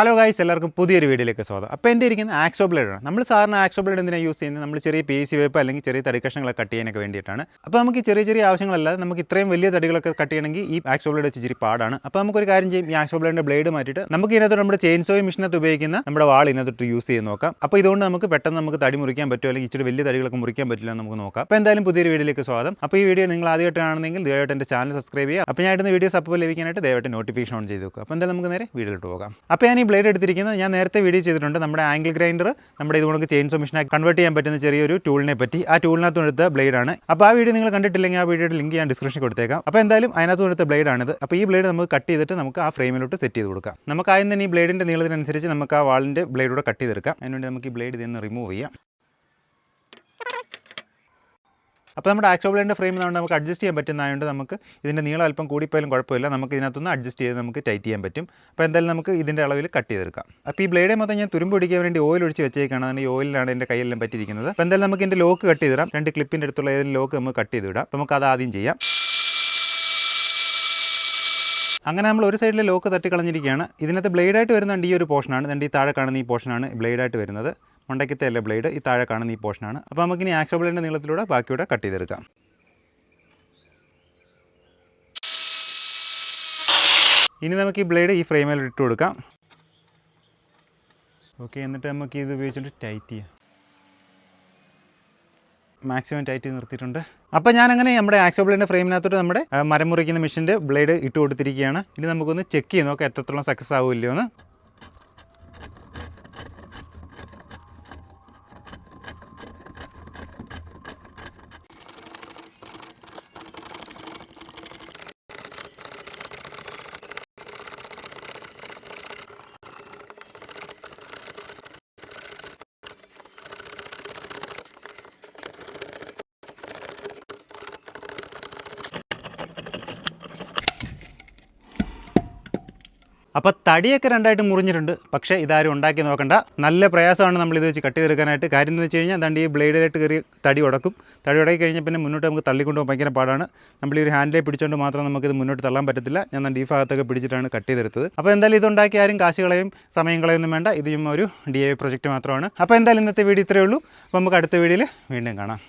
Hello guys, എല്ലാവർക്കും പുതിയൊരു വീഡിയോയിലേക്ക് സ്വാഗതം. അപ്പോൾ എൻ്റെ ഇരിക്കുന്ന ആക്സോ ബ്ലേഡാണ്. നമ്മൾ സാറിന് ആക്സോ ബ്ലേഡ് എന്തിനാണ് യൂസ് ചെയ്യുന്നത്? നമ്മൾ ചെറിയ PVC വേപ്പ് അല്ലെങ്കിൽ ചെറിയ തടി കഷ്ണങ്ങളൊക്കെ കട്ട് ചെയ്യാനൊക്കെ വേണ്ടിയിട്ടാണ്. അപ്പോൾ നമുക്ക് ചെറിയ ചെറിയ ആവശ്യങ്ങളല്ലാതെ നമുക്ക് ഇത്രയും വലിയ തടികളൊക്കെ കട്ട് ചെയ്യണമെങ്കിൽ ഈ ആക്സോ ബ്ലേഡ് വെച്ച് ഇച്ചിരി പാടാണ്. അപ്പോൾ നമുക്കൊരു കാര്യം ചെയ്യും, ഈ ആക്സോ ബ്ലേഡിൻ്റെ ബ്ലേഡ് മാറ്റിയിട്ട് നമുക്ക് ഇതിനകത്ത് നമ്മുടെ ചെയിൻ സോയി മെഷീനകത്ത് ഉപയോഗിക്കുന്ന നമ്മുടെ വാൾ ഇതിനകത്ത് യൂസ് ചെയ്ത് നോക്കാം. അപ്പോൾ ഇതുകൊണ്ട് നമുക്ക് പെട്ടെന്ന് നമുക്ക് തടി മുറിക്കാൻ പറ്റുമോ അല്ലെങ്കിൽ ഇച്ചിരി വലിയ തടികളൊക്കെ മുറിക്കാൻ പറ്റില്ല എന്ന് നമുക്ക് നോക്കാം. അപ്പോൾ എന്തായാലും പുതിയൊരു വീഡിയോയിലേക്ക് സ്വാഗതം. അപ്പോൾ ഈ വീഡിയോ നിങ്ങൾ ആദ്യമായിട്ട് കാണുന്നെങ്കിൽ ദയവായിട്ട് എൻ്റെ ചാനൽ സബ്സ്ക്രൈബ് ചെയ്യുക. അപ്പോൾ ഞാൻ ഇടുന്ന വീഡിയോസ് അപ്പോൾ ലഭിക്കാനായിട്ട് ദയവായിട്ട് നോട്ടിഫിക്കേഷൻ ഓൺ ചെയ്ത് വെക്കുക. അപ്പോൾ എന്തായാലും നമുക്ക് നേരെ വീഡിയോയിലോട്ട് പോകാം. അപ്പോൾ ഞാൻ ഈ ബ്ലേഡ് എടുത്തിരിക്കുന്നത് ഞാൻ നേരത്തെ വീഡിയോ ചെയ്തിട്ടുണ്ട്. നമ്മുടെ ആംഗിൾ ഗ്രൈൻഡർ നമ്മുടെ ഇതുകൊണ്ട് ചെയിൻ സോ മെഷീനായി കൺവേർട്ട് ചെയ്യാൻ പറ്റുന്ന ചെറിയൊരു ടൂളിനെ പറ്റി. ആ ടൂളിനകത്ത് എടുത്ത ബ്ലേഡാണ്. അപ്പോൾ ആ വീഡിയോ നിങ്ങൾ കണ്ടിട്ടില്ലെങ്കിൽ ആ വീഡിയോയുടെ ലിങ്ക് ഞാൻ ഡിസ്ക്രിപ്ഷനിൽ കൊടുത്തേക്കാം. അപ്പോൾ എന്തായാലും അതിനകത്ത് എടുത്ത ബ്ലേഡാണിത്. അപ്പോൾ ഈ ബ്ലേഡ് നമുക്ക് കട്ട് ചെയ്തിട്ട് നമുക്ക് ആ ഫ്രെയിമിലോട്ട് സെറ്റ് ചെയ്ത് കൊടുക്കാം. നമുക്ക് ആദ്യം തന്നെ ഈ ബ്ലേഡിൻ്റെ നീളത്തിനനുസരിച്ച് നമുക്ക് ആ വാളിൻ്റെ ബ്ലേഡൂടെ കട്ട് ചെയ്തെടുക്കാം. അതിനുവേണ്ടി നമുക്ക് ഈ ബ്ലേഡ് ഇതിൽ നിന്ന് റിമൂവ് ചെയ്യാം. അപ്പോൾ നമ്മുടെ ആക്സോ ബ്ലേഡിൻ്റെ ഫ്രെയിം നമുക്ക് അഡ്ജസ്റ്റ് ചെയ്യാൻ പറ്റുന്നതായതുകൊണ്ട് നമുക്ക് ഇതിൻ്റെ നീളം അല്പം കൂടിപ്പോയാലും കുഴപ്പമില്ല. നമുക്ക് ഇതിനകത്തുനിന്ന് അഡ്ജസ്റ്റ് ചെയ്ത് നമുക്ക് ടൈറ്റ് ചെയ്യാൻ പറ്റും. അപ്പോൾ എന്തായാലും നമുക്ക് ഇതിൻ്റെ അളവിൽ കട്ട് ചെയ്തെടുക്കാം. അപ്പോൾ ഈ ബ്ലേഡേ മൊത്തം ഞാൻ തുരുമ്പ് പിടിക്കാൻ വേണ്ടി ഓയിൽ ഒഴിച്ച് വെച്ചേക്കാണ്. അതിന് ഈ ഓയിലാണ് എൻ്റെ കയ്യിലെല്ലാം പറ്റിയിരിക്കുന്നത്. അപ്പോൾ എന്തായാലും നമുക്ക് ഇതിൻ്റെ ലോക്ക് കട്ട് ചെയ്തിടാം. രണ്ട് ക്ലിപ്പിൻ്റെ അടുത്തുള്ള ഏതെങ്കിലും ലോക്ക് നമുക്ക് കട്ട് ചെയ്തിടാം. അപ്പോൾ നമുക്ക് അത് ആദ്യം ചെയ്യാം. അങ്ങനെ നമ്മൾ ഒരു സൈഡിലെ ലോക്ക് തട്ടിക്കളഞ്ഞിരിക്കുകയാണ്. ഇതിനകത്ത് ബ്ലേഡായിട്ട് വരുന്നുണ്ട് ഈ ഒരു പോർഷനാണ്. ഇതിൻ്റെ ഈ താഴെ കാണുന്ന ഈ പോർഷനാണ് ബ്ലേഡായിട്ട് വരുന്നത്. മണ്ടയ്ക്കത്തെ അല്ല ബ്ലേഡ്, ഈ താഴെ കാണുന്ന ഈ പോർഷനാണ്. അപ്പോൾ നമുക്കിനി ആക്സോ ബ്ലേഡിൻ്റെ നീളത്തിലൂടെ ബാക്കിയൂടെ കട്ട് ചെയ്തെടുക്കാം. ഇനി നമുക്ക് ഈ ബ്ലേഡ് ഈ ഫ്രെയിമിൽ ഇട്ട് കൊടുക്കാം. ഓക്കെ, എന്നിട്ട് നമുക്ക് ഇത് ഉപയോഗിച്ചിട്ട് ടൈറ്റ് ചെയ്യാം. മാക്സിമം ടൈറ്റ് ചെയ്ത് നിർത്തിയിട്ടുണ്ട്. അപ്പോൾ ഞാനങ്ങനെ നമ്മുടെ ആക്സോ ബ്ലേഡിൻ്റെ ഫ്രെയിമിനകത്തോട്ട് നമ്മുടെ മരം മുറിക്കുന്ന മെഷീൻ്റെ ബ്ലേഡ് ഇട്ട് കൊടുത്തിരിക്കുകയാണ്. ഇനി നമുക്കൊന്ന് ചെക്ക് ചെയ്ത് നോക്കാം എത്രത്തോളം സക്സസ് ആവില്ലയോ എന്ന്. അപ്പോൾ തടിയൊക്കെ രണ്ടായിട്ട് മുറിഞ്ഞിട്ടുണ്ട്. പക്ഷേ ഇതാരും ഉണ്ടാക്കി നോക്കണ്ട. നല്ല പ്രയാസമാണ് നമ്മളിത് വെച്ച് കട്ട് ചെയ്തെടുക്കാനായിട്ട്. കാര്യം എന്ന് വെച്ച് കഴിഞ്ഞാൽ ദണ്ട് ഈ ബ്ലേഡിലായിട്ട് കയറി തടി ഉടക്കും. തടി ഉടക്കി കഴിഞ്ഞാൽ പിന്നെ മുന്നോട്ട് നമുക്ക് തള്ളിക്കൊണ്ട് പോകാൻ ഭയങ്കര പാടാണ്. നമ്മൾ ഈ ഒരു ഹാൻഡിലെ പിടിച്ചുകൊണ്ട് മാത്രം നമുക്കിത് മുന്നോട്ട് തള്ളാൻ പറ്റത്തില്ല. ഞാൻ ദണ്ട് ഈ ഭാഗത്തൊക്കെ പിടിച്ചിട്ടാണ് കട്ട് ചെയ്തെടുത്തത്. അപ്പോൾ എന്തായാലും ഇതുണ്ടാക്കി ആരും കാശ് കളയും സമയം കളയൊന്നും വേണ്ട. ഇത് ഒരു DIY പ്രൊജക്റ്റ് മാത്രമാണ്. അപ്പോൾ എന്തായാലും ഇന്നത്തെ വീഡിയോ ഇത്രയേ ഉള്ളൂ. അപ്പോൾ നമുക്ക് അടുത്ത വീഡിയോയിൽ വീണ്ടും കാണാം.